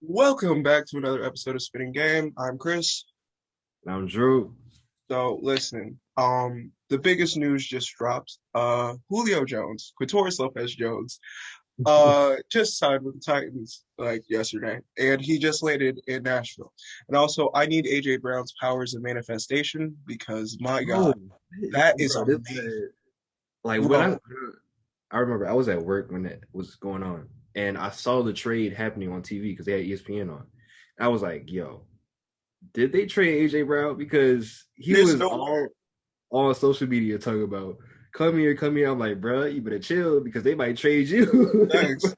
Welcome back to another episode of Spinning Game. I'm Chris. I'm Drew. So listen, the biggest news just dropped. Julio Jones, Quintorris Lopez Jones, just signed with the Titans like yesterday, and he just landed in Nashville. And also, I need AJ Brown's powers of manifestation because my Bro, God, that is bro, this amazing, like when bro. I remember I was at work when that was going on, and I saw the trade happening on TV because they had ESPN on. I was like, "Yo, did they trade AJ Brown?" Because he There's was no all on social media talking about come here, come here. I'm like, bro, you better chill because they might trade you. thanks.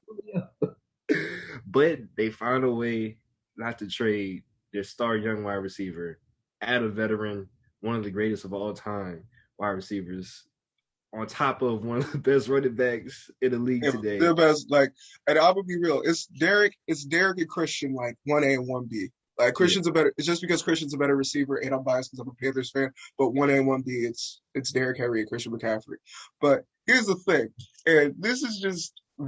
But they found a way not to trade their star young wide receiver, add a veteran, one of the greatest of all time wide receivers, on top of one of the best running backs in the league If today. the best, like, and I would be real, it's Derek and Christian, like 1A and 1B. Like Yeah, Christian's a better, it's just because Christian's a better receiver, and I'm biased because I'm a Panthers fan, but 1A and 1B, it's Derrick Henry and Christian McCaffrey. But here's the thing, and this is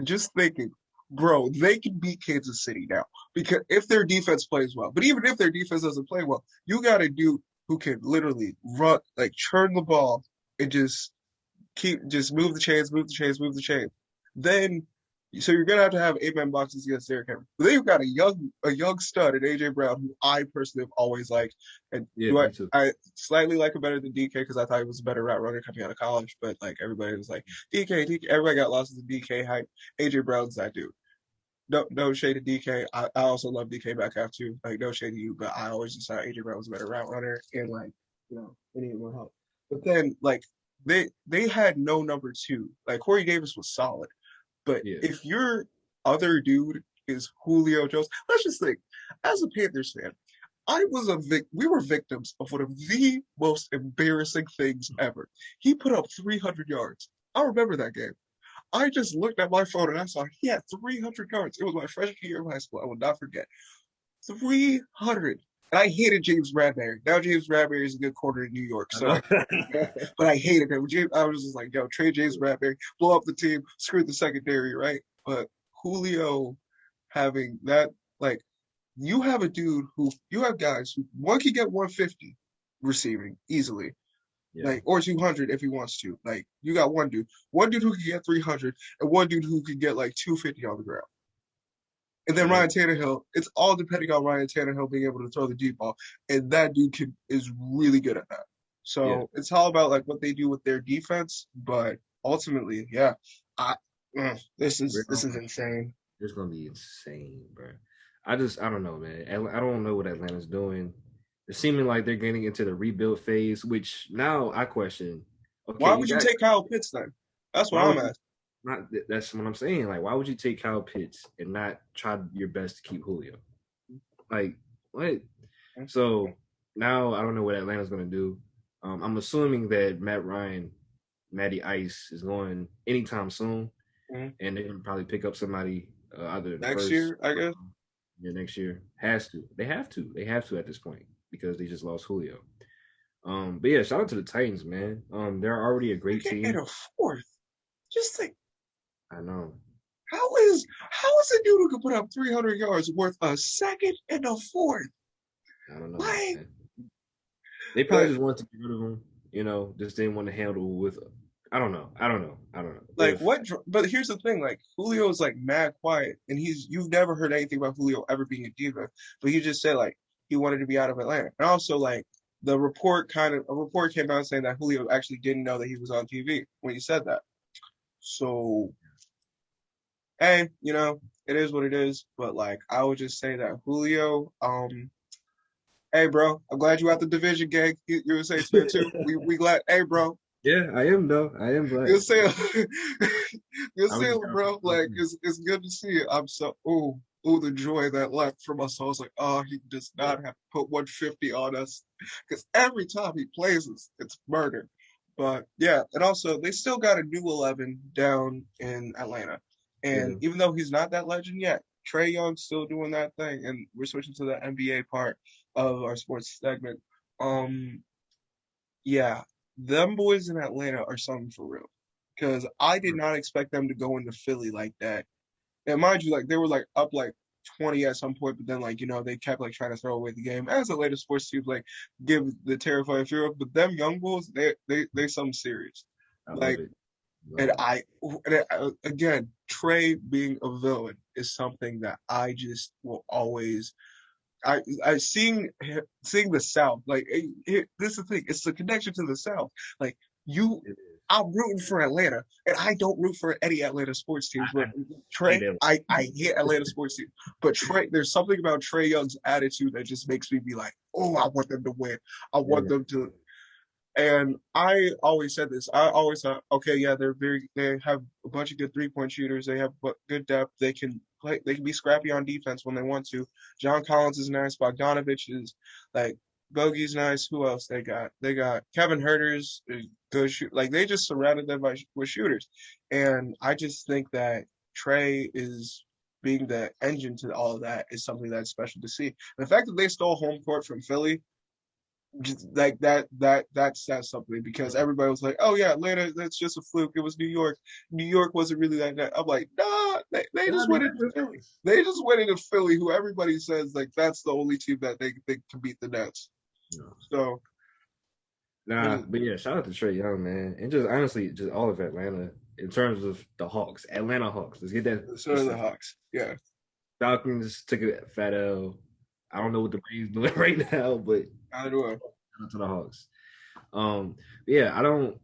just thinking, bro, they can beat Kansas City now because if their defense plays well, but even if their defense doesn't play well, you got a dude who can literally run, like churn the ball and just move the chains, move the chains, move the chains. Then so you're gonna have 8-man boxes against Derrick Henry. But then you've got a young stud in AJ Brown who I personally have always liked. And yeah, do I me too. I slightly like him better than DK because I thought he was a better route runner coming out of college, but like everybody was like DK. Everybody got lost in the DK hype. AJ Brown's that dude. No shade to DK. I also love DK Metcalf too. Like no shade to you, but I always just thought AJ Brown was a better route runner and like they needed more help. But then like they had no number two. Like Corey Davis was solid, but Yeah, if your other dude is Julio Jones, let's just think. As a Panthers fan, we were victims of one of the most embarrassing things ever. He put up 300 yards. I remember that game. I just looked at my phone and I saw he had 300 yards. It was my freshman year of high school. I will not forget. 300. And I hated James Bradbury. Now James Bradbury is a good corner in New York, I so I know. can't be mad. But I hated him. I was just like, yo, trade James Bradbury, blow up the team, screw the secondary, right? But Julio having that, like, you have guys who one can get 150 receiving easily, Yeah, like, or 200 if he wants to. Like, you got one dude who can get 300, and one dude who can get like 250 on the ground. And then yeah, Ryan Tannehill, it's all depending on Ryan Tannehill being able to throw the deep ball, and that dude is really good at that. yeah. So it's all about like what they do with their defense, but ultimately, yeah, I this is insane. It's gonna be insane, bro. I don't know, man. I don't know what Atlanta's doing. It's seeming like they're getting into the rebuild phase, which now I question. Okay, Why you would you got take Kyle Pitts then? That's what why I'm would you asking. not? That's what I'm saying. Like, why would you take Kyle Pitts and not try your best to keep Julio? Like, what? So now I don't know what Atlanta's gonna do. I'm assuming that Matty Ice is going anytime soon, Mhm. and they're gonna probably pick up somebody either in the Next first year, I guess. year next year. Has to. They have to. They have to at this point because they just lost Julio. But yeah, shout out to the Titans, man. They're already a great Second and team. a fourth. Just like I know. how is a dude who can put up 300 yards worth a second and a fourth? I don't know, Like, man. They probably but just wanted to get rid of him. Just didn't want to handle with. I don't know. I don't know. I don't know like if what? But here's the thing: like Julio is like mad quiet, and you've never heard anything about Julio ever being a diva. But he just said like he wanted to be out of Atlanta, and also like a report came out saying that Julio actually didn't know that he was on TV when he said that. So hey, it is what it is. But like I would just say that Julio, hey bro, I'm glad you out the division gang. You're a Saints fan too. We glad. Hey bro, yeah, I am though. I am you're black. saying you're I was saying, just kind of bro, like it's good to see it. I'm so the joy that left from us. I was like, oh, he does yeah, not have to put 150 on us because every time he plays us, it's murder. But yeah, and also they still got a new 11 down in Atlanta, and yeah. even though he's not that legend yet, Trey Young's still doing that thing, and we're switching to the NBA part of our sports segment. Um, yeah, them boys in Atlanta are something for real. Because I did not expect them to go into Philly like that. And mind you, like they were like up like 20 at some point, but then like they kept like trying to throw away the game. As Atlanta sports teams like give the terrifying fear of, but them young bulls, they something serious. I love Like it. Love and it. again, Trey being a villain is something that I just will always. I seeing the South like this is the thing. It's the connection to the South. Like you, It is. I'm rooting for Atlanta, and I don't root for any Atlanta sports teams. But Hate Trey, it. I hate Atlanta sports teams. But Trey, there's something about Trey Young's attitude that just makes me be like, oh, I want them to win. I want Yeah. them to. And I always said this. I always thought, okay, yeah, they have a bunch of good 3-point shooters. They have good depth. They can play. They can be scrappy on defense when they want to. John Collins is nice. Bogdanovich is like Bogey's nice. Who else they got? They got Kevin Herter's good shoot. Like they just surrounded them with shooters. And I just think that Trey is being the engine to all of that is something that's special to see. And the fact that they stole home court from Philly just like that says something because everybody was like, oh yeah, Atlanta, that's just a fluke. It was New York. New York wasn't really that good. I'm like, nah, they Yeah, just went into Philly. They just went into Philly, who everybody says like that's the only team that they can beat the Nets. no. So Nah, but yeah, shout out to Trey Young, man, and just honestly, just all of Atlanta in terms of the Hawks, Atlanta Hawks. Let's get that. so are the Hawks. Yeah. Falcons took a fat L. I don't know what the Braves doing right now, but I do. shout out to the Hawks. Yeah, I don't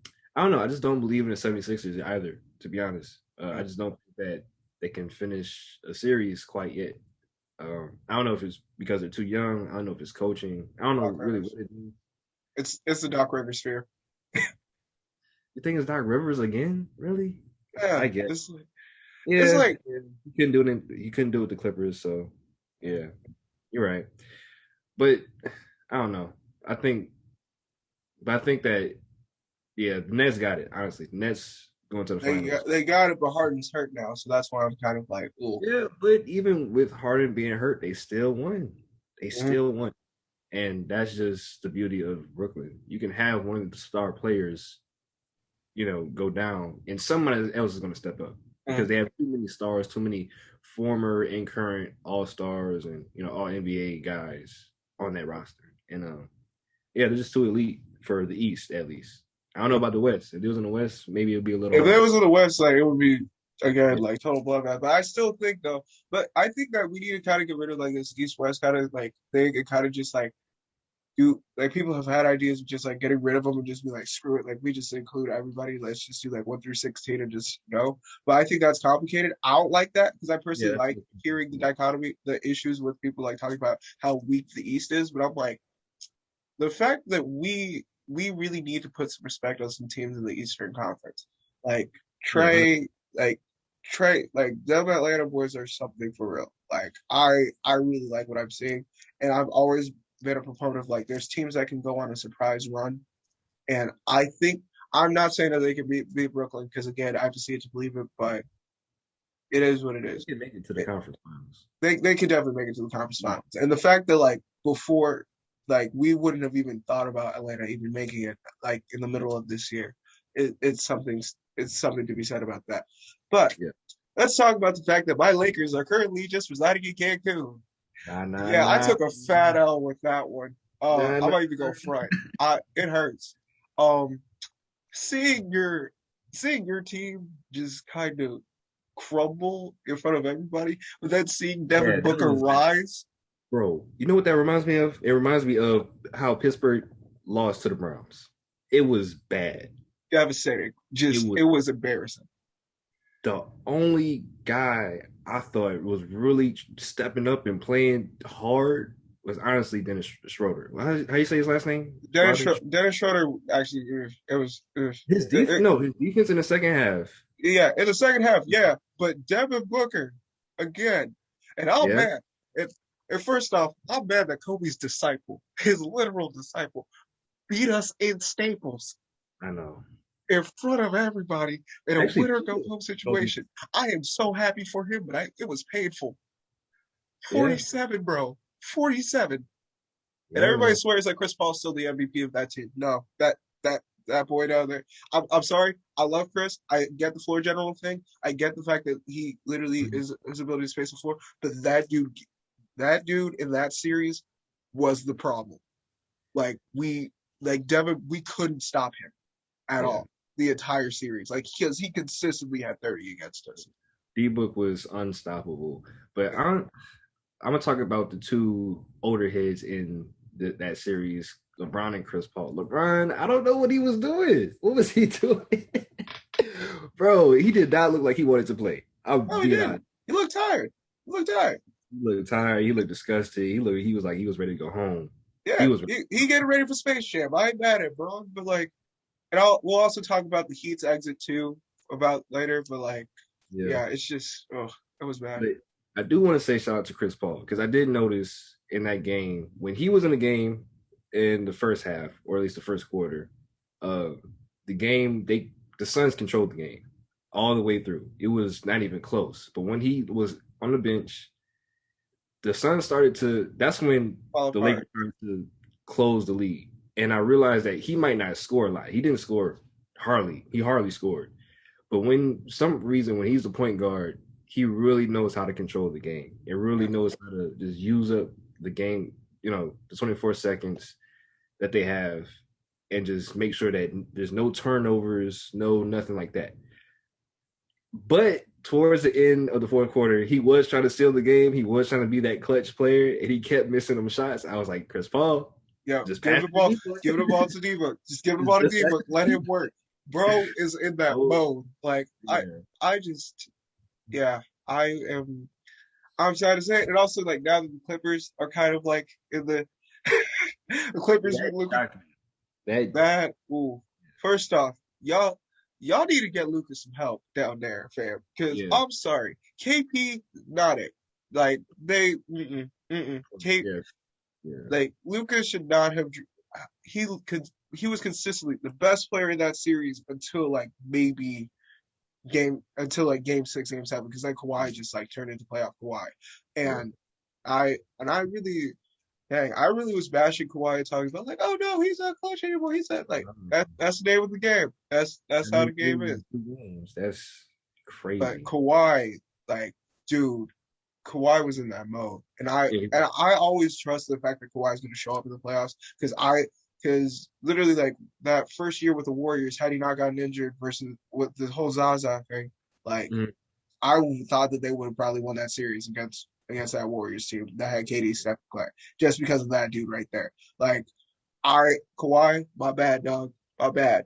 know. I just don't believe in the 76ers either, to be honest. I just don't think that they can finish a series quite yet. I don't know if it's because they're too young. I don't know if it's coaching. I don't know Doc really Rivers. what it is. It's the Doc Rivers sphere. You think it's Doc Rivers again? Really? Yeah. I guess. It's Yeah, like you couldn't do it. You couldn't do it with the Clippers, so yeah, you're right. But I don't know. I think, but I think that yeah, the Nets got it. Honestly, the Nets going to the finals. they got it, but Harden's hurt now, so that's why I'm kind of like, ooh. Yeah, but even with Harden being hurt, they still won. They Mhm. still won, and that's just the beauty of Brooklyn. You can have one of the star players, go down, and someone else is going to step up because they have too many stars, too many former and current All Stars and All NBA guys on that roster, and yeah, they're just too elite for the East at least. I don't know about the West. If it was in the West, maybe it'd be a little If it harder. was in the West, like it would be again Yeah. like total bloodbath. But I still think though, but I think that we need to kind of get rid of like this East West kind of like thing and kind of just like do like people have had ideas of just like getting rid of them and just be like screw it, like we just include everybody. Let's just do like 1 through 16 and just go. But I think that's complicated. I don't like that because I Yeah, personally like hearing the dichotomy, the issues with people like talking about how weak the East is. But I'm like the fact that we really need to put some respect on some teams in the Eastern Conference. Like yeah, Trey, like them Atlanta boys are something for real. Like I really like what I'm seeing. And I've always been a proponent of like there's teams that can go on a surprise run. And I think I'm not saying that they can beat Brooklyn because again I have to see it to believe it, but it is what it they is. can make it to the conference finals. They could definitely make it to the conference finals. And the fact that like before, like we wouldn't have even thought about Atlanta even making it like in the middle of this year. It's something. It's something to be said about that. But Yeah, let's talk about the fact that my Lakers are currently just residing in Cancun. nah, nah, Yeah, I nah, took a fat L with that one. nah, I nah. might even go front. It hurts. Um, seeing your team just kind of crumble in front of everybody, but then seeing Yeah, Devin that Booker was rise. bro. You know what that reminds me of? It reminds me of how Pittsburgh lost to the Browns. It was bad. Devastating. It was It was embarrassing. the only guy I thought was really stepping up and playing hard was honestly Dennis Schroeder. How you say his last name? Dennis Schroeder actually His defense, no, his defense in the second half. yeah, in the second half, yeah. But Devin Booker again, and I'm Yeah, mad. And first off, I'm mad that Kobe's disciple, his literal disciple, beat us in Staples I know. in front of everybody in a Actually, winner go home Kobe. situation. I am so happy for him, but it was painful. Yeah, 47, bro. 47. And yeah, everybody man. swears that Chris Paul's still the MVP of that team. No, that that boy down there. I'm sorry. I love Chris. I get the floor general thing. I get the fact that he literally Mhm. is his ability to space the floor. But that dude in that series was the problem. Like Devin, we couldn't stop him at Yeah. all the entire series. Like because he consistently had 30 against us. D-Book was unstoppable. But I'm gonna talk about the two older heads in that series, LeBron and Chris Paul. LeBron, I don't know what he was doing. What was he doing? Bro, he did not look like he wanted to play. I'm No, he being honest. didn't. He looked tired. He looked tired. He looked tired. He looked disgusted. He was like he was ready to go home. He Yeah, was he getting ready for Space Jam. I ain't mad at it, bro. But like, we'll also talk about the Heat's exit too about later. But like, yeah. yeah, it's just it was bad. But I do want to say shout out to Chris Paul because I did notice in that game when he was in the game in the first half or at least the first quarter, uh, the game the Suns controlled the game all the way through. It was not even close. But when he was on the bench, the Suns started to. That's when Fall the Lakers apart. started to close the lead, and I realized that he might not score a lot. He didn't score hardly. He hardly scored. But when some reason when he's the point guard, he really knows how to control the game. It really Yeah, knows how to just use up the game, the 24 seconds that they have and just make sure that there's no turnovers, no nothing like that. But towards the end of the fourth quarter, he was trying to steal the game. He was trying to be that clutch player, and he kept missing them shots. I was like, Chris Paul, yeah. just Give pass the it to ball. me. Give the ball to Diva. Just give the ball to Just pass Diva. it Let to him me. work. Bro is in that Oh, mode. Like yeah. I just, yeah. I am. I'm sorry to say it. And also, like now that the Clippers are kind of like in the Clippers That be looking shocked me. That bad. Ooh. First off, y'all need to get Lucas some help down there, fam. Because yeah, I'm sorry, KP not it. Like they, K, yeah, yeah. like Lucas should not have. He could. He was consistently the best player in that series until like maybe game 6, game 7, because then Kawhi just like turned into playoff Kawhi, Yeah. and I really, dang, I really was bashing Kawhi talking about like, oh no, he's not clutch anymore. He's not like that's the name of the game. That's And how they the game played is. in 2 games. That's But crazy. Kawhi, like, dude, Kawhi was in that mode, and I Yeah, and I always trust the fact that Kawhi is going to show up in the playoffs because literally like that first year with the Warriors, had he not gotten injured versus with the whole Zaza thing, like mhm. I thought that they would have probably won that series against that Warriors team that had KD, Steph, Clay, just because of that dude right there. Like, all right, Kawhi, my bad, dog, my bad.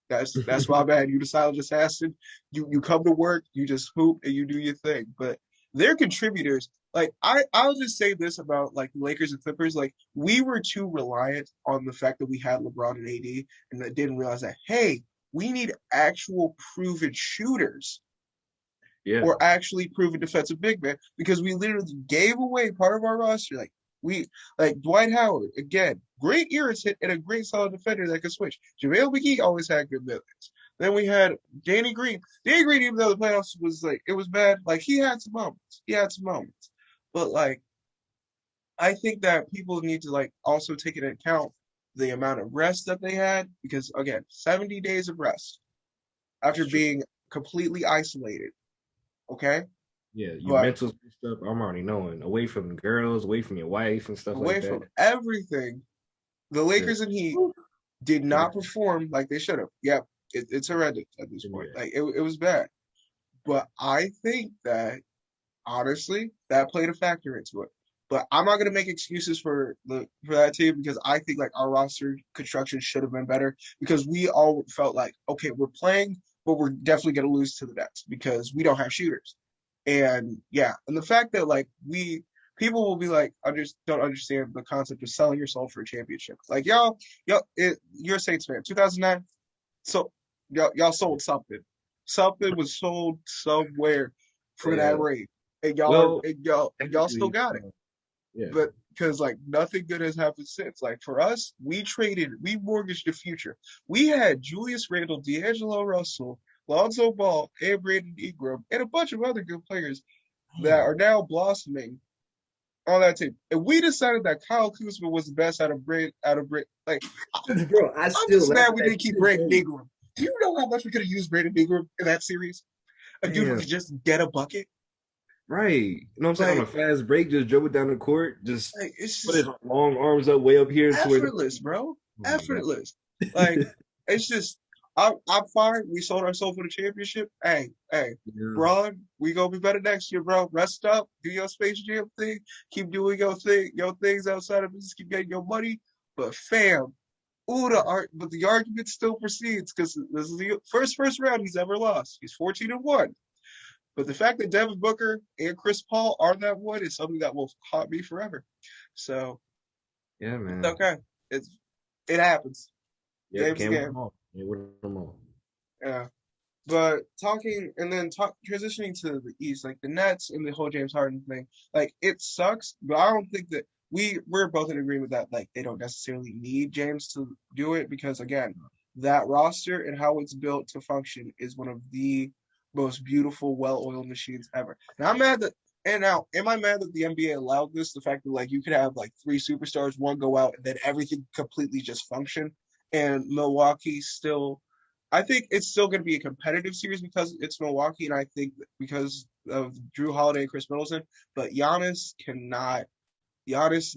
That's my bad. You the silent assassin. You come to work, you just hoop and you do your thing. But they're contributors. Like I'll just say this about like the Lakers and Clippers. Like we were too reliant on the fact that we had LeBron and AD, and that didn't realize that hey, we need actual proven shooters Yeah, or actually proven defensive big man because we literally gave away part of our roster. Like we like Dwight Howard again, great irritant and a great solid defender that could switch. JaVale McGee always had good minutes. Then we had Danny Green. Danny Green, even though the playoffs was like it was bad, like he had some moments. He had some moments. But like I think that people need to like also take into account the amount of rest that they had because again, 70 days of rest it's after true. being completely isolated. Okay. Yeah, your But mental stuff. I'm already knowing. Away from girls, away from your wife and stuff like away that. from everything, the To, Lakers and Heat did to the not perform like they should have. Yep, it's horrendous at this point. yeah, Like it was bad. But I think that honestly, that played a factor into it. But I'm not gonna make excuses for that team because I think like our roster construction should have been better because we all felt like okay, we're playing, but we're definitely gonna lose to the Nets because we don't have shooters. And yeah, and the fact that like we people will be like don't understand the concept of selling your soul for a championship. Like you're a Saints fan. 2009, so y'all sold something. Something was sold somewhere for yeah. that rate, and Well, y'all still technically, got it. yeah, But because like nothing good has happened since. Like for us, we mortgaged the future. We had Julius Randle, D'Angelo Russell, Lonzo Ball, and Brandon Ingram, and a bunch of other good players that damn, are now blossoming on that team. If we decided that Kyle Kuzma was the best like Bro, I I'm still just laugh mad at we that didn't keep shit, Brandon bro. Ingram. Do you know how much we could have used Brandon Ingram in that series? A dude who Damn. could just get a bucket. Right. You know what I'm saying? On a Like, fast break, just dribble down the court, just it's put his just long arms up way up here to where effortless, bro. oh my god. Effortless. Like, it's just I'm fine. We sold ourselves for the championship. Hey, Yeah. Braun, we gonna be better next year, bro. Rest up, do your Space Jam thing, keep doing your things outside of business, keep getting your money. But fam, but the argument still proceeds because this is the first round he's ever lost. He's 14-1. But the fact that Devin Booker and Chris Paul are that one is something that will haunt me forever. So Yeah, it's man. okay. It happens. Yep, Game's a can't win game. them all. Can't win them all. Yeah. But transitioning to the East, like the Nets and the whole James Harden thing, like it sucks, but I don't think that we're both in agreement that like they don't necessarily need James to do it because again, that roster and how it's built to function is one of the most beautiful, well-oiled machines ever. And I'm mad that and now am I mad that the NBA allowed this? The fact that like you could have like three superstars, one go out, and then everything completely just function, and Milwaukee still I think it's still going to be a competitive series because it's Milwaukee, and I think because of Drew Holiday and Chris Middleton. But Giannis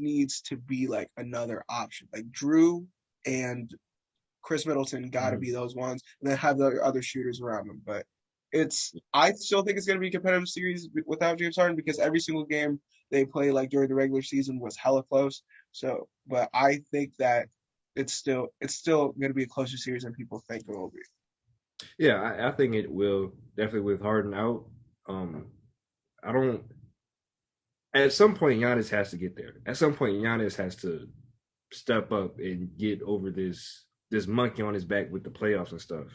needs to be like another option. Like Drew and Chris Middleton got to Mhm. be those ones, and then have the other shooters around them. But I still think it's going to be a competitive series without James Harden because every single game they play like during the regular season was hella close. So, but I think that it's still going to be a closer series than people think it will be. Yeah, I think it will definitely with Harden out. Um, I don't. At some point, Giannis has to get there. At some point, Giannis has to step up and get over this monkey on his back with the playoffs and stuff.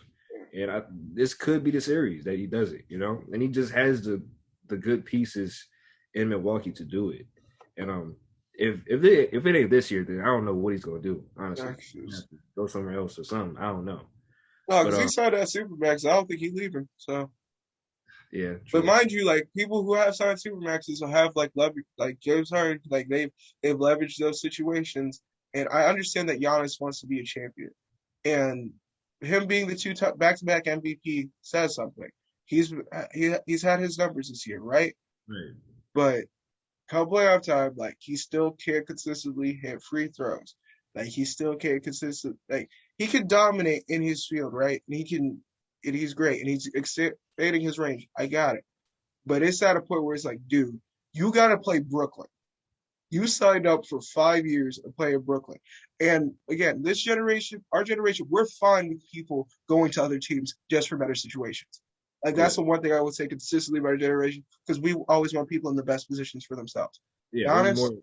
And this could be the series that he does it, you know. And he just has the good pieces in Milwaukee to do it. And if it ain't this year, then I don't know what he's gonna do. Honestly, he have to go somewhere else or something. I don't know. No, But because he signed that Supermax. I don't think he's leaving. So, yeah, but true. mind you, like people who have signed Supermaxes will have like leverage, like James Harden, like they've leveraged those situations. And I understand that Giannis wants to be a champion, and him being the back-to-back MVP says something. He's he's had his numbers this year, right? Right. But come playoff time, like he still can't consistently hit free throws. Like he still can't consistent like he can dominate in his field, right? And he's great and he's expanding his range. I got it. But it's at a point where it's like, dude, you gotta play Brooklyn. You signed up for 5 years of playing Brooklyn. And again, this generation, our generation, we're fine with people going to other teams just for better situations. Like Yeah. that's the one thing I would say consistently about our generation, because we always want people in the best positions for themselves. Yeah, Giannis,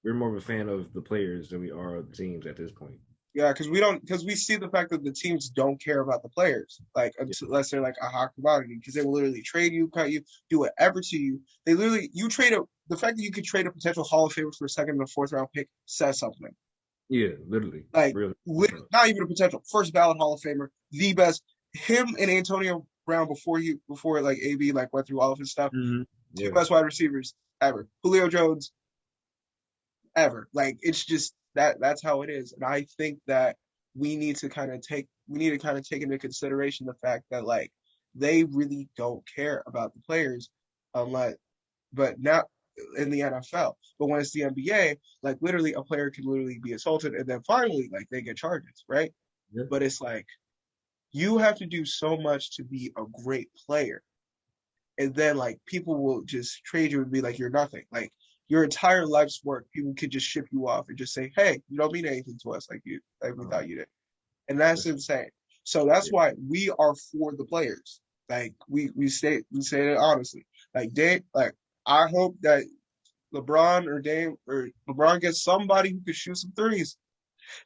we're more of a fan of the players than we are of the teams at this point. yeah, because we see the fact that the teams don't care about the players, like Yeah. unless they're like a hot commodity, because they will literally trade you, cut you, do whatever to you. They literally you trade the fact that you could trade a potential Hall of Famer for a second and a fourth round pick says something. Yeah, literally. Like Really. not even a potential first ballot Hall of Famer, the best. Him and Antonio Brown before like AB like went through all of his stuff, Mm-hmm. two Yeah. best wide receivers ever. Julio Jones ever. Like it's just that's how it is. And I think that we need to kind of take into consideration the fact that like they really don't care about the players unless but not in the NFL. But when it's the NBA, like literally a player can literally be assaulted and then finally like they get charges, right? Yeah. But it's like you have to do so much to be a great player. And then like people will just trade you and be like you're nothing. Like your entire life's work, people could just ship you off and just say, "Hey, you don't mean anything to us like we thought you did," and that's That's, insane. So that's yeah. why we are for the players. Like we say it honestly. Like Dame, like I hope that LeBron gets somebody who can shoot some threes.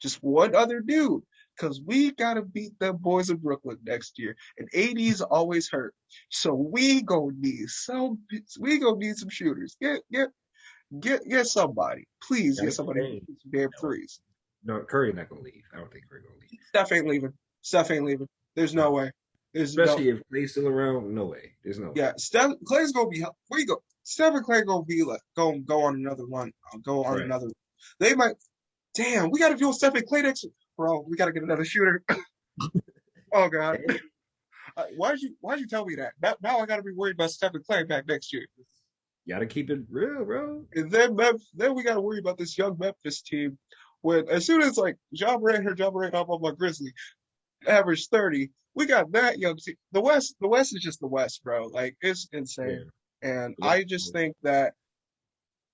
Just one other dude. Because we gotta beat the boys of Brooklyn next year. And AD's always hurt. So we gonna need some shooters. Get somebody. Please Yeah, I get think somebody who can Curry, shoot some damn threes. no, Curry not gonna leave. I don't think Curry gonna leave. Steph ain't leaving. Steph ain't leaving. There's no No, way. There's no especially if Clay's still around. No way. There's no way. yeah, Steph Clay's gonna be where you go. Stephen Clay gonna be like go on another one, go on Right. another. They might. Damn, we gotta deal with Stephen Clay next. Bro, we gotta get another shooter. Oh God, why'd you tell me that? Now I gotta be worried about Stephen Clay back next year. Gotta keep it real, bro. And then we gotta worry about this young Memphis team. When as soon as like Ja Morant off on my Grizzly, average 30. We got that young team. The West is just the West, bro. Like it's Yeah. insane. And Yeah. I just think that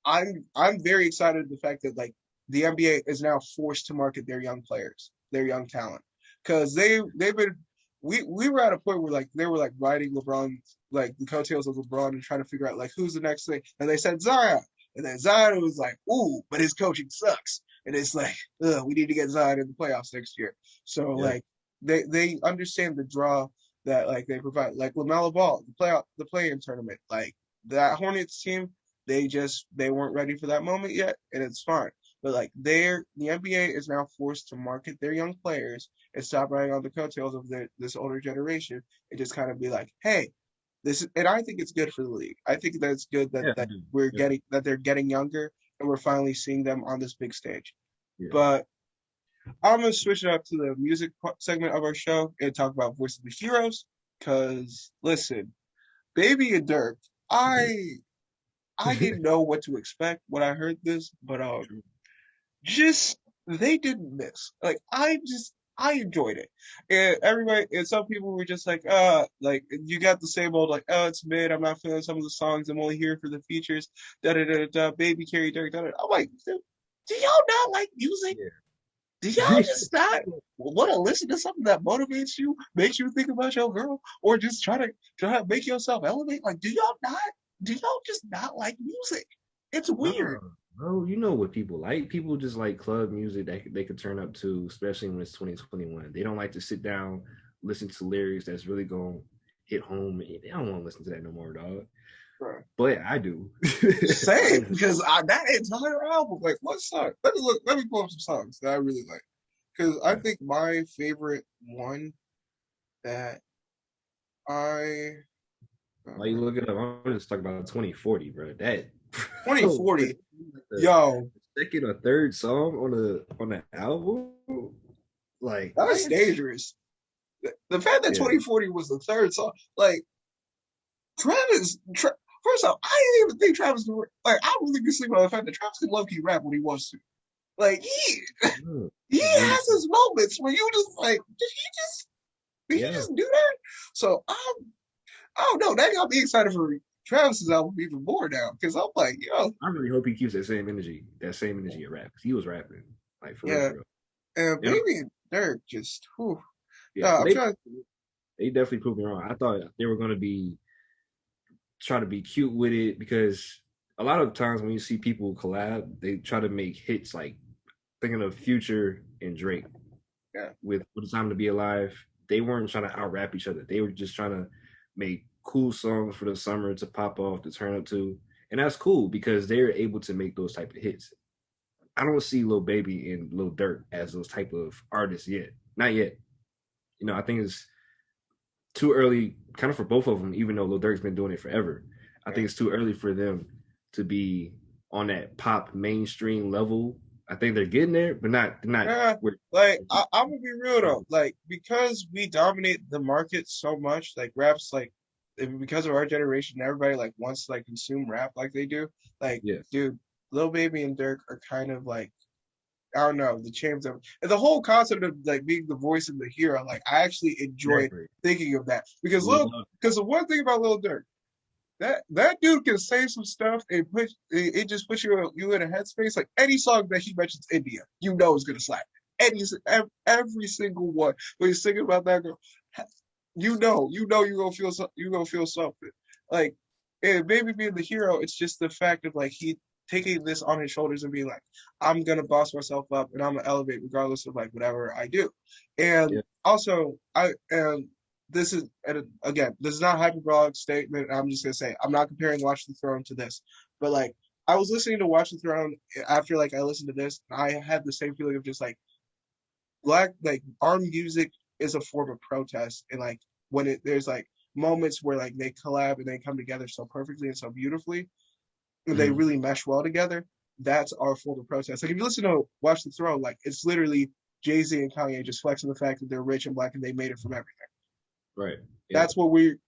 I'm very excited at the fact that like the NBA is now forced to market their young players, their young talent. Because they've been we were at a point where like they were like riding LeBron like the coattails of LeBron and trying to figure out like who's the next thing. And they said Zion. And then Zion was like, ooh, but his coaching sucks. And it's like, ugh, we need to get Zion in the playoffs next year. So Yeah. like they understand the draw that like they provide. Like LaMelo Ball, the play-in tournament, like that Hornets team, they weren't ready for that moment yet, and it's fine. But like the NBA is now forced to market their young players and stop riding on the coattails of this older generation and just kind of be like, hey, and I think it's good for the league. I think that's good Yeah. that Yeah. they're getting younger and we're finally seeing them on this big stage. Yeah. But I'm gonna switch it up to the music segment of our show and talk about Voice of the Heroes. Cause listen, Baby and Dirk, I didn't know what to expect when I heard this, but just they didn't miss. Like I enjoyed it. And everybody and some people were just like you got the same old like, oh, it's mid, I'm not feeling some of the songs, I'm only here for the features, da da da da, baby carry Dirk, da da. I'm like, do y'all not like music? Do y'all Yeah. just not want to listen to something that motivates you, makes you think about your girl, or just try to make yourself elevate? Like, do y'all just not like music? It's No, weird. bro, you know what people like. People just like club music that they could turn up to, especially when it's 2021. They don't like to sit down, listen to lyrics that's really going to hit home. They don't want to listen to that no more, dog. Bro. But I do. Same, because that entire album, like, what song? Let me pull up some songs that I really like. Because I think my favorite one that I Why you look it up? I'm just talking about 2040, bro. That bro, 2040, the yo, second or third song on the album, like that's what? dangerous. The fact that Yeah, 2040 was the third song, like first off, I didn't even think Travis could like. I really could sleep on the fact that Travis can low key rap when he wants to. Like he he's really has his moments where you just like, did he yeah. just do that? So I don't know. That got me excited for Travis's album even more now because I'm like, yo, I really hope he keeps that same energy at rap. 'Cause he was rapping like for real, yeah. for real. And You know, Baby and Dirk just, whew. yeah. Yeah, But I'm trying. they definitely proved me wrong. I thought they were going to be try to be cute with it because a lot of times when you see people collab, they try to make hits like thinking of Future and Drake Yeah, with "What It's Time to Be Alive." They weren't trying to out rap each other. They were just trying to make cool songs for the summer to pop off to turn up to, and that's cool because they're able to make those type of hits. I don't see Lil Baby and Lil Durk as those type of artists yet. Not yet. You know, I think it's too early, kind of for both of them. Even though Lil Durk's been doing it forever, I yeah. think it's too early for them to be on that pop mainstream level. I think they're getting there, but not Yeah, where. like I'm gonna be real though, like because we dominate the market so much, like raps, like because of our generation, everybody like wants to like consume rap like they do. Like, Yes, dude, Lil Baby and Dirk are kind of like I don't know the champs of and the whole concept of like being the voice of the hero. Like I actually enjoy exactly. thinking of that Lil Love. because the one thing about Lil Durk. That dude can say some stuff and it just puts you in a headspace. Like any song that he mentions India, you know is gonna slap. Every single one. When he's singing about that girl, you gonna feel you gonna feel something. Like and maybe being the hero, it's just the fact of like he taking this on his shoulders and being like, I'm gonna boss myself up and I'm gonna elevate regardless of like whatever I do. And Yeah, also I and this is and again, this is not a hyperbolic statement. I'm just gonna say I'm not comparing Watch the Throne to this, but like I was listening to Watch the Throne after like I listened to this, and I had the same feeling of just like black like our music is a form of protest, and like when there's like moments where like they collab and they come together so perfectly and so beautifully, and they Mhm. really mesh well together. That's our form of protest. Like if you listen to Watch the Throne, like it's literally Jay-Z and Kanye just flexing the fact that they're rich and black and they made it from everything. Right. Yeah.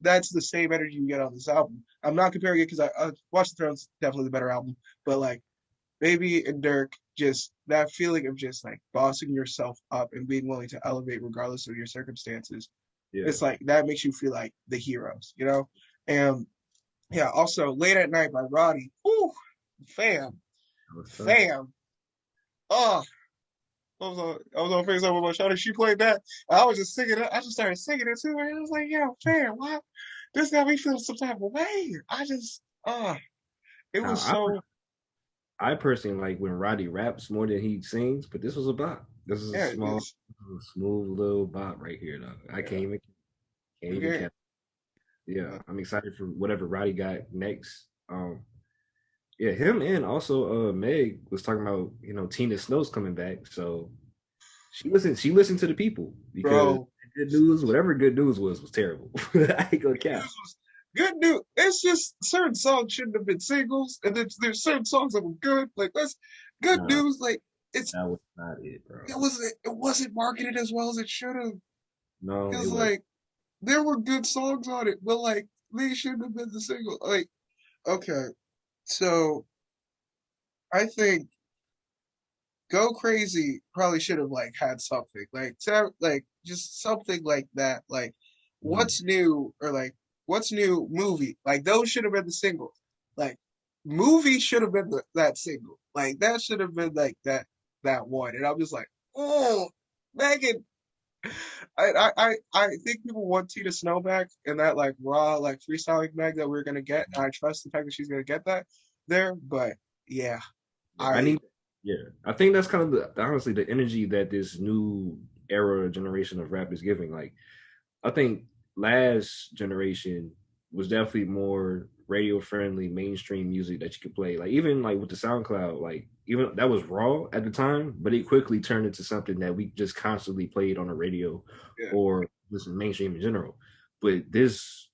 That's the same energy you get on this album. I'm not comparing it because I Watch the Throne's definitely the better album, but like Baby and Dirk, just that feeling of just like bossing yourself up and being willing to elevate regardless of your circumstances. Yeah. It's like that makes you feel like the heroes, you know? And yeah, also Late at Night by Roddy. Ooh, fam, That was tough. fam. Oh, I was on FaceTime with my shawty. She played that. I was just singing it. I just started singing it to her. And I was like, yo, fam, what? This got me feeling some type of way. I just, it Now, was so, I personally like when Roddy raps more than he sings, but this was a bop. This is a yeah, small, smooth little bop right here, though. I yeah, can't even okay. catch. Yeah, I'm excited for whatever Roddy got next. Yeah, him and also Meg was talking about Tina Snow's coming back, so she listened to the people because Bro, good news, whatever good news was terrible. I ain't gonna good cap. news was good news. It's just certain songs shouldn't have been singles, and then there's certain songs that were good. Like that's good No, news. Like it's that was not it, bro. it wasn't marketed as well as it should have. No, it Cause was. like there were good songs on it, but like they shouldn't have been the single. Like okay, so I think Go Crazy probably should have like had something like just something like that. Like Mhm. what's new or like what's new movie. Like those should have been the singles. Like movie should have been that single. Like that should have been like that one. And I'm just like, oh, Megan. I think people want Tina Snow back and that like raw like freestyling Meg that we're gonna get. And I trust the fact that she's gonna get that there. But yeah, Yeah, I I need. Yeah, I think that's kind of honestly the energy that this new era generation of rap is giving. Like, I think last generation was definitely more radio friendly, mainstream music that you could play. Like even like with the SoundCloud, like even that was raw at the time, but it quickly turned into something that we just constantly played on the radio yeah. or just mainstream in general. But this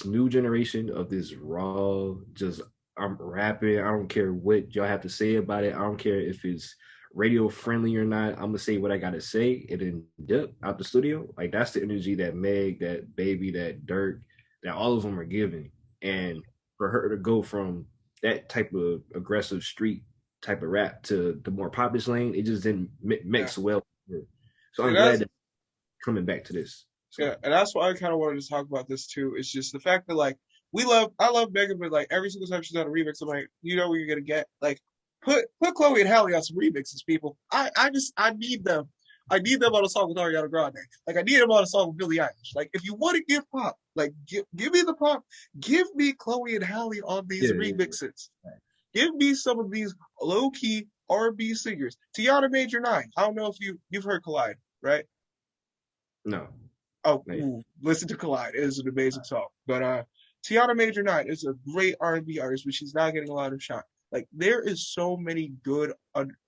new generation of this raw, just I'm rapping. I don't care what y'all have to say about it. I don't care if it's radio friendly or not. I'm gonna say what I gotta say and then dip out the studio. Like that's the energy that Meg, that Baby, that Dirk, that all of them are giving. And for her to go from that type of aggressive street type of rap to the more popish lane, it just didn't Yeah. mix well. So See, I'm glad that coming back to this. So yeah, and that's why I kind of wanted to talk about this too. It's just the fact that like I love Megan, but like every single time she's on a remix, I'm like, you know what you're gonna get. Like, put Chloe and Halle on some remixes, people. I need them. I need them on a song with Ariana Grande. Like, I need them on a song with Billie Eilish. Like, if you want to give pop, like, give me the pop. Give me Chloe and Halle on these yeah, yeah, remixes. yeah. Give me some of these low key R&B singers. Tiana Major 9. I don't know if you've heard Collide, right? No. Oh, Like, ooh, listen to Collide. It is an amazing song. But Tiana Major 9 is a great R&B artist, but she's not getting a lot of shine. Like there is so many good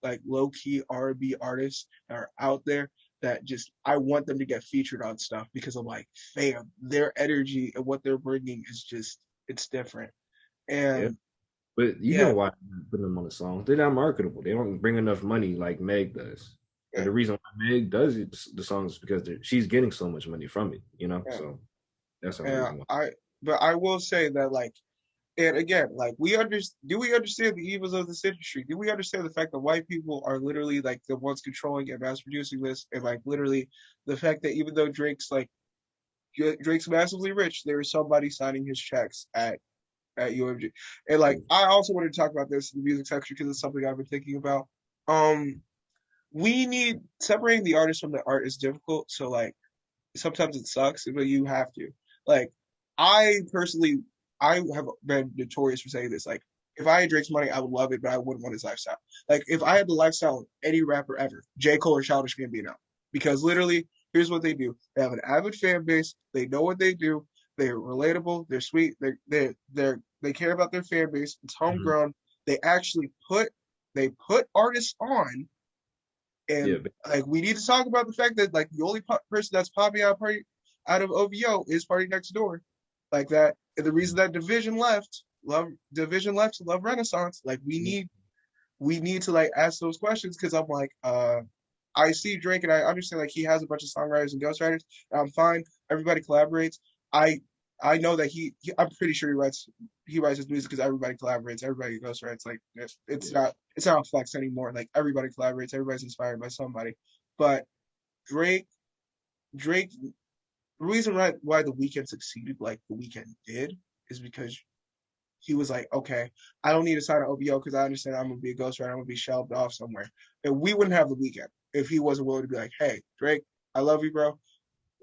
like low key R&B artists that are out there that just I want them to get featured on stuff because I'm like, fam, their energy and what they're bringing is just it's different. yeah. And But you know yeah, why they're putting them on the songs? They're not marketable. They don't bring enough money like Meg does. And yeah, the reason why Meg does the songs is because she's getting so much money from it. yeah. So that's the only And reason why. but I will say that like and again, like do we understand the evils of this industry? Do we understand the fact that white people are literally like the ones controlling and mass producing this, and like literally the fact that even though Drake's massively rich, there is somebody signing his checks at UMG, and like I also wanted to talk about this in the music section because it's something I've been thinking about. Um, we need separating the artist from the art is difficult, so like sometimes it sucks, but you have to. Like, I personally, I have been notorious for saying this. Like, if I had Drake's money, I would love it, but I wouldn't want his lifestyle. Like, if I had the lifestyle of any rapper ever, J. Cole or Childish Gambino, because literally, here's what they do: they have an avid fan base, they know what they do, they're relatable, they're sweet, they care about their fan base. It's Mhm. homegrown. They actually put artists on Yeah, and like we need to talk about the fact that like the only person that's popping out party out of OVO is Party Next Door, like that. And the reason that Division left to Love Renaissance, like we need to like ask those questions because I'm like, I see Drake and I understand like he has a bunch of songwriters and ghostwriters, and I'm fine. Everybody collaborates. I I know that I'm pretty sure he writes his music because everybody collaborates, everybody ghostwrites. Like it's not a flex anymore. Like everybody collaborates, everybody's inspired by somebody. But Drake Drake the reason why the weekend succeeded like the weekend did is because he was like, okay, I don't need to sign an OVO because I understand I'm gonna be a ghostwriter, I'm gonna be shelved off somewhere. And we wouldn't have the weekend if he wasn't willing to be like, hey, Drake, I love you, bro.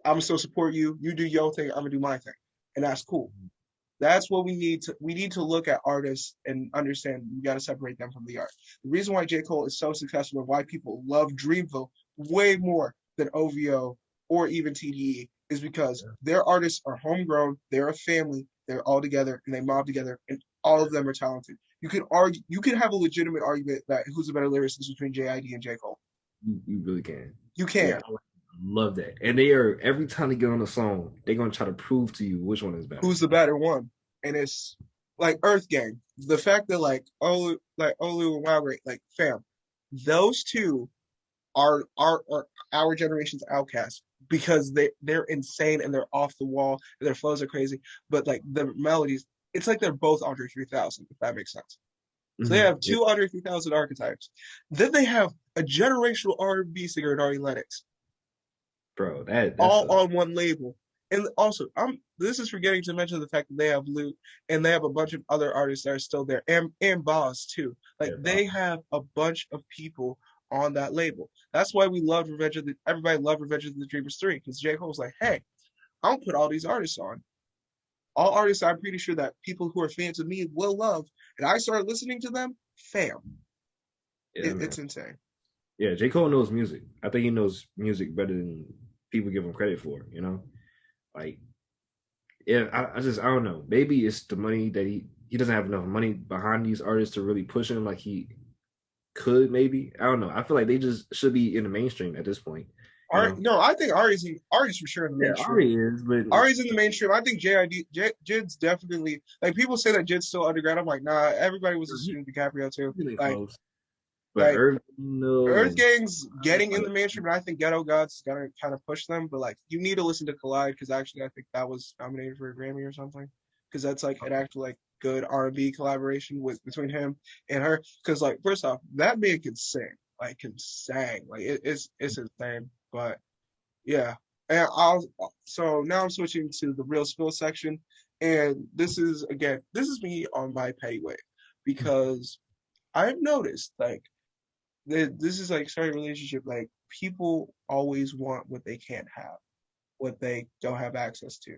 I'm gonna still support you. You do your thing, I'm gonna do my thing. And that's cool. That's what we need to look at artists and understand we gotta separate them from the art. The reason why J. Cole is so successful and why people love Dreamville way more than OVO or even TDE is because their artists are homegrown, they're a family, they're all together and they mob together and all of them are talented. You can have a legitimate argument that who's a better lyricist between JID and J. Cole. You really can. You can. Yeah, I love that. And they are every time they get on a song, they're gonna try to prove to you which one is better. Who's the better one? And it's like Earth Gang. The fact that Olu and Wild Great, like fam, those two are our generation's outcasts because they're insane and they're off the wall and their flows are crazy. But like the melodies, it's like they're both Andre 3000, if that makes sense. So they have two Andre 3000 archetypes. Then they have a generational R&B singer in Ari Lennox. Bro, that's all on one label. And also, this is forgetting to mention the fact that they have Lute and they have a bunch of other artists that are still there, and Boss too. Like they have a bunch of people on that label. That's why everybody loved Revenge of the Dreamers 3, because J. Cole was like, hey, I'm gonna put all these artists on. All artists I'm pretty sure that people who are fans of me will love. And I started listening to them, fam. It's insane. Yeah, J. Cole knows music. I think he knows music better than people give him credit for, you know? Like, yeah, I don't know. Maybe it's the money that he doesn't have enough money behind these artists to really push him like he could, maybe. I don't know. I feel like they just should be in the mainstream at this point. No, I think Ari's for sure in the mainstream. Ari is, but Ari's in the mainstream. I think Jid's definitely, like, people say that Jid's still underground. I'm like, nah, everybody was listening to DiCaprio too. Really like, close. But Earth Gang's getting in the mainstream, and I think Ghetto Gods is gonna kind of push them. But like, you need to listen to Collide because actually, I think that was nominated for a Grammy or something. Because that's like an actual like good R&B collaboration between him and her. Because like, first off, that man can sing, like it's insane. But yeah, and so now I'm switching to the real spill section, and this is me on my petty way because I've noticed like this is like starting a relationship, like people always want what they can't have, what they don't have access to.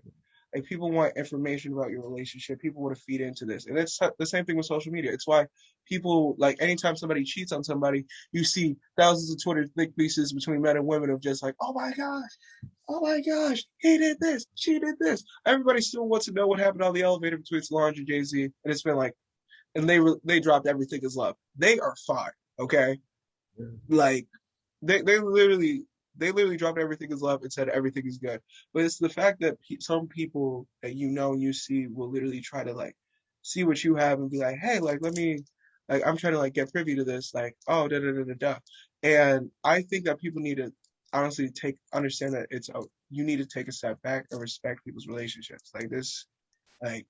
Like people want information about your relationship. People want to feed into this. And it's the same thing with social media. It's why people, like anytime somebody cheats on somebody, you see thousands of Twitter think pieces between men and women of just like, oh my gosh, he did this, she did this. Everybody still wants to know what happened on the elevator between Solange and Jay-Z. And it's been like, and they dropped Everything Is Love. They are fine, okay? Like they literally dropped Everything Is Love and said everything is good. But it's the fact that some people that you know and you see will literally try to like see what you have and be like, hey, like let me, like I'm trying to like get privy to this, like oh da da da da da. And I think that people need to honestly understand that you need to take a step back and respect people's relationships. Like this, like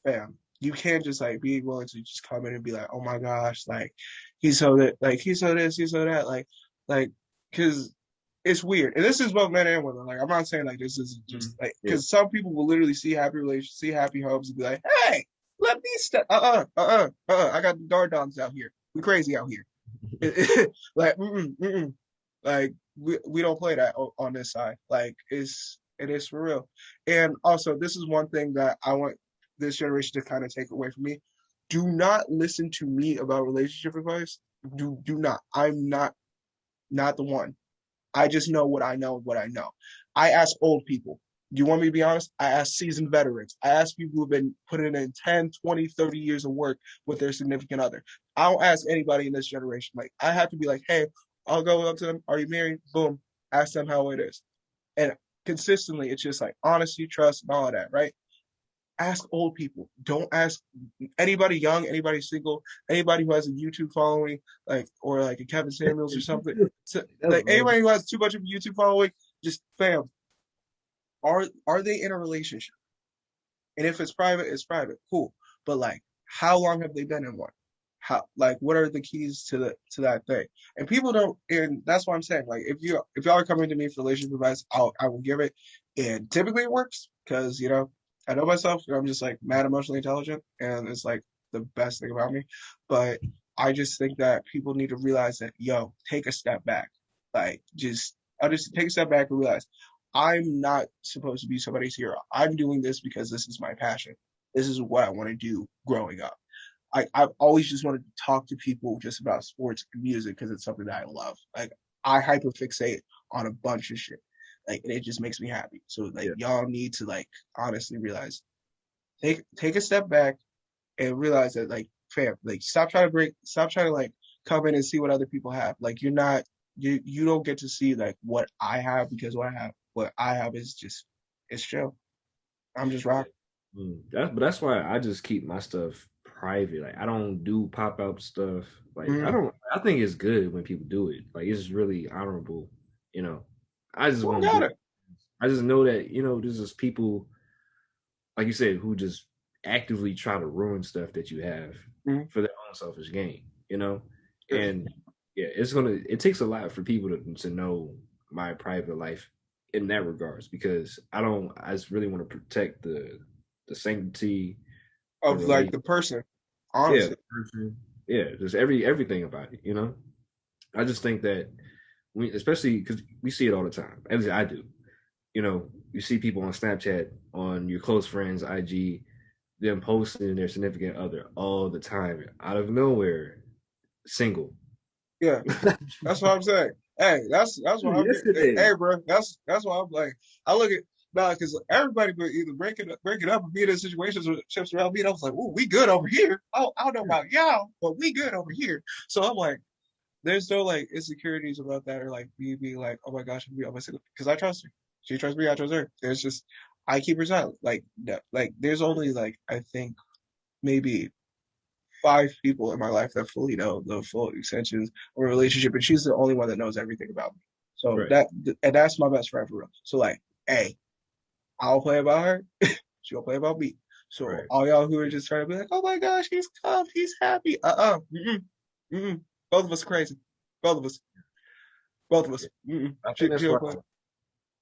bam. You can't just like be willing to just come in and be like, oh my gosh, like he's so that, like he's so this, he's so that, like because it's weird. And this is both men and women. Like I'm not saying like this is just like because some people will literally see happy relations, see happy homes, and be like, hey, let me step. I got the guard dogs out here. We crazy out here. Like like we don't play that on this side. Like it is for real. And also, this is one thing that I want this generation to kind of take away from me. Do not listen to me about relationship advice. Do not. I'm not the one. I just know what I know. I ask old people. Do you want me to be honest? I ask seasoned veterans. I ask people who've been putting in 10, 20, 30 years of work with their significant other. I don't ask anybody in this generation. Like I have to be like, hey, I'll go up to them. Are you married? Boom. Ask them how it is. And consistently, it's just like honesty, trust, and all of that, right? Ask old people. Don't ask anybody young, anybody single, anybody who has a YouTube following, like or like a Kevin Samuels or something. So, That's like random. anybody who has too much of a YouTube following, just fam, are they in a relationship? And if it's private, it's private. Cool. But like, how long have they been in one? How like what are the keys to that thing? And people don't, and that's what I'm saying. Like if y'all are coming to me for relationship advice, I will give it. And typically it works because I know myself. I'm just like mad emotionally intelligent, and it's like the best thing about me. But I just think that people need to realize that take a step back. Like I'll just take a step back and realize I'm not supposed to be somebody's hero. I'm doing this because this is my passion. This is what I want to do growing up. I've always just wanted to talk to people just about sports and music because it's something that I love. Like I hyperfixate on a bunch of shit. Like and it just makes me happy. So like Yeah. y'all need to like honestly realize take a step back and realize that like fam, like stop trying to like come in and see what other people have. Like you don't get to see like what I have because what I have is just it's chill. I'm just rocking. But that's why I just keep my stuff private. Like I don't do pop up stuff. Like I Mm, don't. I think it's good when people do it. Like it's really honorable. You know, I just who won't got do it. it? I just know that there's just people like you said who just actively try to ruin stuff that you have Mm, for their own selfish gain. You know, yeah. and yeah, it takes a lot for people to know my private life in that regards because I just really want to protect the sanctity, the Of like relate, the person, yeah, honestly. the person, yeah, just everything about it. I just think that especially because we see it all the time. At least I do. You see people on Snapchat, on your close friends, IG, them posting their significant other all the time, out of nowhere, single. Yeah, that's what I'm saying. Hey, that's what I'm getting. Yesterday, Hey, bro, that's why I'm like I look at now because everybody but either break it up or be in situations with chips around me. And I was like, "Ooh, we good over here." I don't know about y'all, but we good over here. So I'm like, there's no like insecurities about that or like me being like, "Oh my gosh, I'm be on my single," because I trust her. She trusts me. I trust her. There's just I keep her silent. Like like there's only like I think maybe five people in my life that fully know the full extensions of a relationship, and she's the only one that knows everything about me. So right? and that's my best friend for real. So like, hey, I'll play about her, she'll play about me. So Right. all y'all who are just trying to be like, oh my gosh, he's tough, he's happy. Mm-mm, mm-mm. Both of us are crazy. Both of us. Both of us. Mm-mm. I think that's She'll why. play.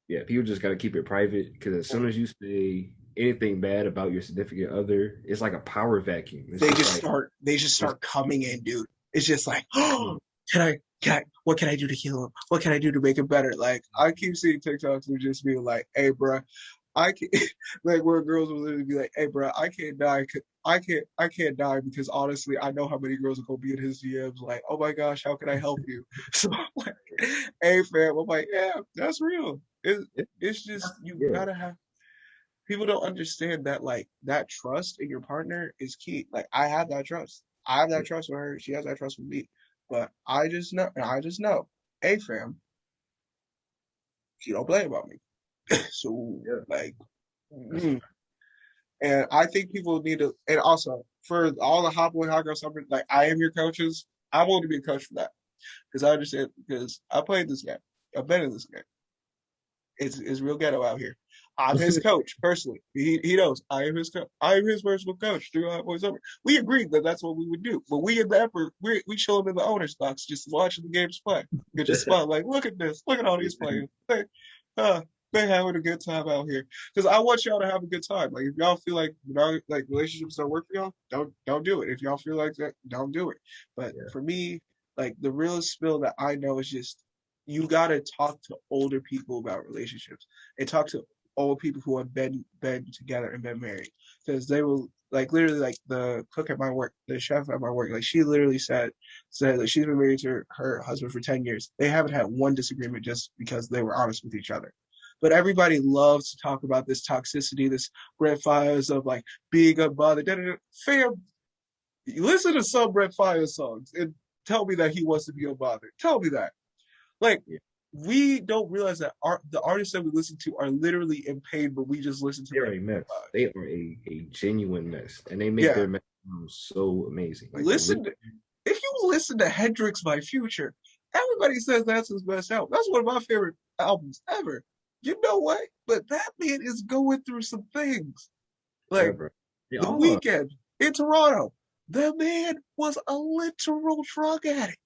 Yeah, people just got to keep it private because as soon as you say anything bad about your significant other, it's like a power vacuum. It's just like They just it's start coming in, dude. It's just like, oh, what can I do to heal him? What can I do to make it better? Like I keep seeing TikToks of just being like, hey, bro, I can't like where girls will literally be like, hey, bro, I can't die. I can't die because honestly, I know how many girls are gonna be in his DMs. Like, oh my gosh, how can I help you? So I'm like, hey, fam, I'm like, yeah, that's real. It's just you yeah, gotta have people don't understand that like that trust in your partner is key. Like I have that trust. I have that trust with her. She has that trust with me. But I just know, hey fam, she don't play about me. So yeah. like, That's a mm. And I think people need to, and also for all the hot boy, hot girl summer, like I am your coaches. I want to be a coach for that because I understand because I played this game. I've been in this game. It's real ghetto out here. I'm his coach personally. He knows I am his coach. I am his personal coach through Hot Boys Summer. We agreed that that's what we would do, but we in the effort we chilling in the owner's box just watching the games play. Get just spot like look at this, look at all these players. Uh, they having a good time out here because I want y'all to have a good time. Like if y'all feel like like relationships don't work for y'all, don't do it. If y'all feel like that, don't do it. But yeah, for me, like the realest spill that I know is just you gotta talk to older people about relationships and talk to old people who have been together and been married because they will like literally like the cook at my work, the chef at my work, like she literally said that she's been married to her husband for 10 years. They haven't had one disagreement just because they were honest with each other. But everybody loves to talk about this toxicity, this Brett Fires of like being unbothered. Da, da, da. Fam, listen to some Brett Fires songs and tell me that he wants to be unbothered. Tell me that. Like yeah. we don't realize that the artists that we listen to are literally in pain, but we just listen to They're them. a mess. They are a genuine mess, and they make Yeah, their mess so amazing. Like they listen. literally, If you listen to Hendrix by Future, everybody says that's his best album. That's one of my favorite albums ever. You know what? But that man is going through some things. yeah, Like bro. They the all are. weekend in Toronto, the man was a literal drug addict.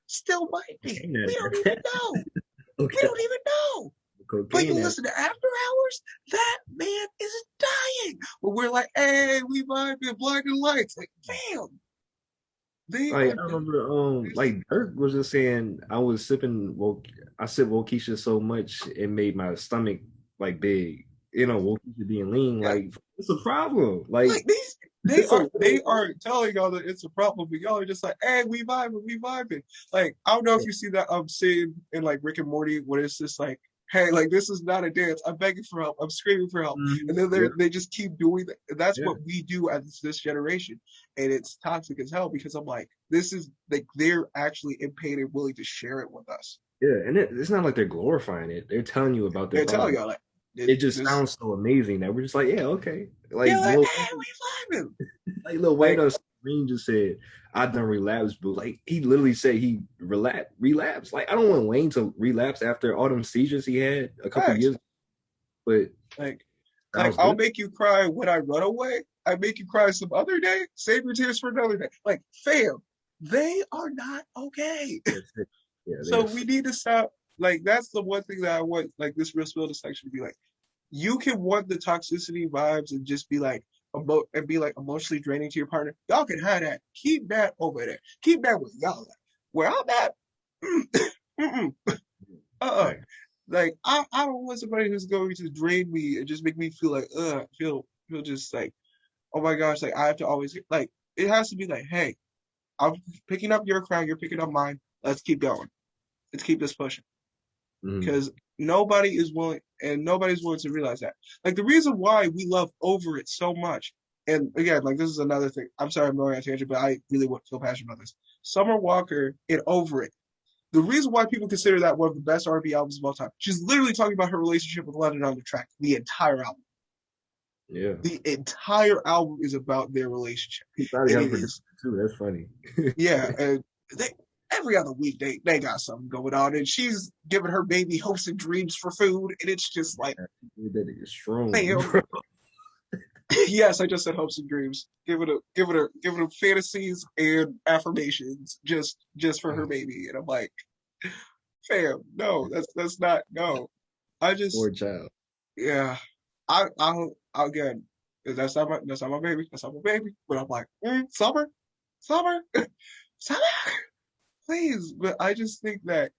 Still might be. Cocaine We don't addict. even know. We Okay. don't even know. But you Cocaine addict. listen to After Hours, that man is dying. But we're like, hey, we vibe in blinding lights. Like, damn, they Like are I done. remember, like Dirk was just saying, I was sipping. Well, I sipped Wokeisha so much it made my stomach like big. You know, Wokeisha being lean, Yeah, like it's a problem. Like like these, it's a they real are telling y'all that it's a problem, but y'all are just like, hey, we vibing. Like, I don't know if you see that scene in like Rick and Morty where it's just like, hey, like this is not a dance. I'm begging for help. I'm screaming for help, and then yeah, they just keep doing that. And that's yeah, what we do as this generation, and it's toxic as hell because I'm like, this is like they're actually in pain and willing to share it with us. yeah. And it's not like they're glorifying it. They're telling you about their They're telling problem. y'all like, It just this, sounds so amazing that we're just like, yeah, okay. yeah, like, hey, we vibing. Lil Wayne Like, on screen just said, I done relapsed, but like he literally said he relapsed. Like I don't want Wayne to relapse after all them seizures he had a couple facts. years, but Like, sounds I'll good. make you cry when I run away. I make you cry some other day. Save your tears for another day. Like, fam, they are not okay. Yeah, So they're we need to stop. Like, that's the one thing that I want, like, this real spill section to be like, you can want the toxicity vibes and just be like, be like emotionally draining to your partner. Y'all can have that. Keep that over there. Keep that with y'all. Like, where I'm at, uh-uh. right. Like I don't want somebody who's going to drain me and just make me feel like feel just like, oh my gosh, like I have to always like it has to be like, hey, I'm picking up your crown, you're picking up mine. Let's keep going. Let's keep this pushing. Mm, Because nobody's willing to realize that. Like the reason why we love Over It so much, and again, like this is another thing. I'm sorry I'm going on a tangent, but I really feel passionate about this. Summer Walker in Over It, the reason why people consider that one of the best R&B albums of all time, she's literally talking about her relationship with London on the track. The entire album. yeah. The entire album is about their relationship. He thought he And got a it producer is, too. That's funny. yeah, and they every other week they got something going on. And she's giving her baby hopes and dreams for food. And it's just like, That is strong, damn. bro. Yes, I just said hopes and dreams. Give it a fantasies and affirmations just for her baby. And I'm like, fam, no, that's not no. I just Poor child. yeah, again, that's not my baby. That's not my baby. But I'm like, summer, summer, summer, please. But I just think that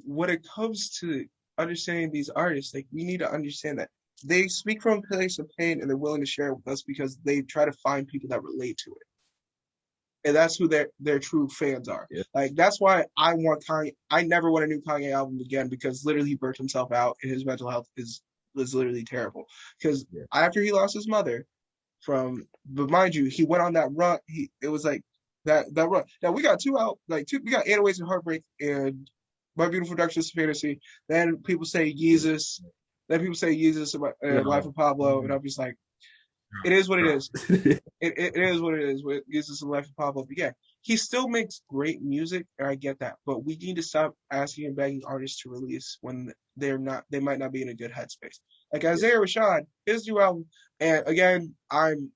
when it comes to understanding these artists, like we need to understand that they speak from a place of pain and they're willing to share it with us because they try to find people that relate to it. And that's who their true fans are. Yeah. Like that's why I want Kanye. I never want a new Kanye album again because literally he burnt himself out and his mental health is was literally terrible. Because Yeah. after he lost his mother but mind you, he went on that run. It was like that run. Now we got we got 808s and Heartbreak and My Beautiful Dark Twisted Fantasy. Then people say Yeezus. Then people say Yeezus about Life No. of Pablo, and I'm just like, it is what it is. It is what it is with Yeezus and Life of Pablo. But yeah, he still makes great music, and I get that. But we need to stop asking and begging artists to release when they might not be in a good headspace. Like Isaiah Rashad, his new album, and again, I'm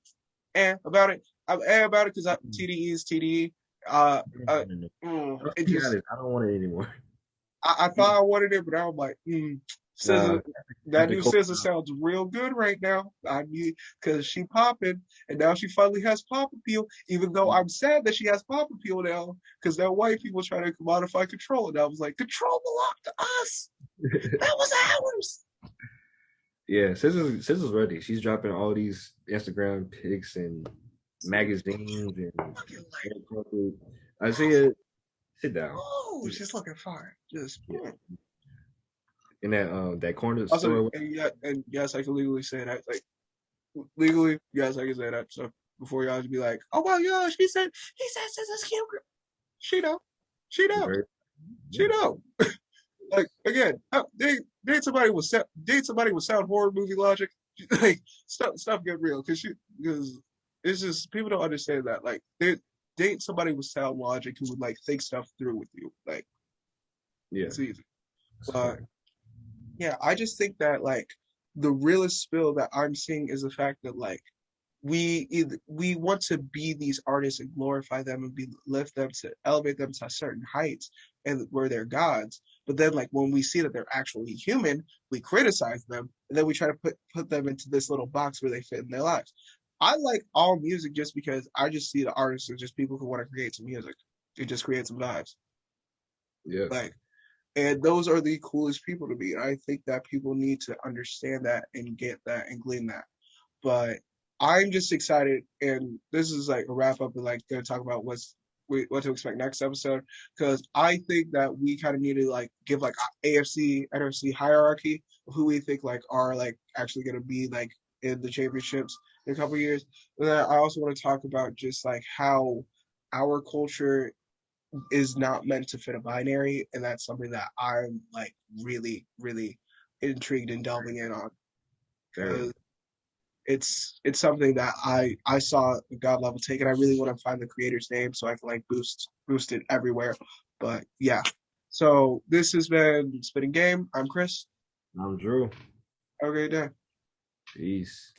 about it. I'm about it because TDE is TDE. It just I don't want it anymore. I thought I wanted it, but now I'm like, Nah, SZA, that new SZA sounds real good right now. I mean, because she popping, and now she finally has pop appeal. Even though I'm sad that she has pop appeal now, because now white people trying to commodify control, and I was like, control belonged to us. That was ours. Yeah, SZA's ready. She's dropping all these Instagram pics and magazines and I see it. Sit down. Oh, she's looking fine. Just in that corner also, store. and yes, I can legally say that. Like legally, yes, I can say that. So before y'all be like, oh my gosh, he said SZA's cute. She know. She know. Very, She yeah. know. Like again, date somebody with sound horror movie logic. Like stuff get real because it's just people don't understand that. Like they date somebody with sound logic who would like think stuff through with you. Like Yeah, it's easy. that's But fair. yeah, I just think that like the realest spill that I'm seeing is the fact that like we want to be these artists and glorify them and be lift them to elevate them to certain heights and where they're gods. But then like when we see that they're actually human, we criticize them and then we try to put them into this little box where they fit in their lives. I like all music just because I just see the artists as just people who want to create some music. They just create some vibes. Yeah, Like and those are the coolest people to me. I think that people need to understand that and get that and glean that. But I'm just excited, and this is like a wrap up and like gonna talk about what to expect next episode because I think that we kind of need to like give like AFC NFC hierarchy of who we think like are like actually gonna be like in the championships in a couple of years. And then I also want to talk about just like how our culture is not meant to fit a binary, and that's something that I'm like really intrigued and delving in on very. because it's something that I saw a God level take, and I really want to find the creator's name so I can like boost it everywhere. But yeah, so this has been Spitting Game. I'm Chris. I'm Drew. Have a great day. Peace.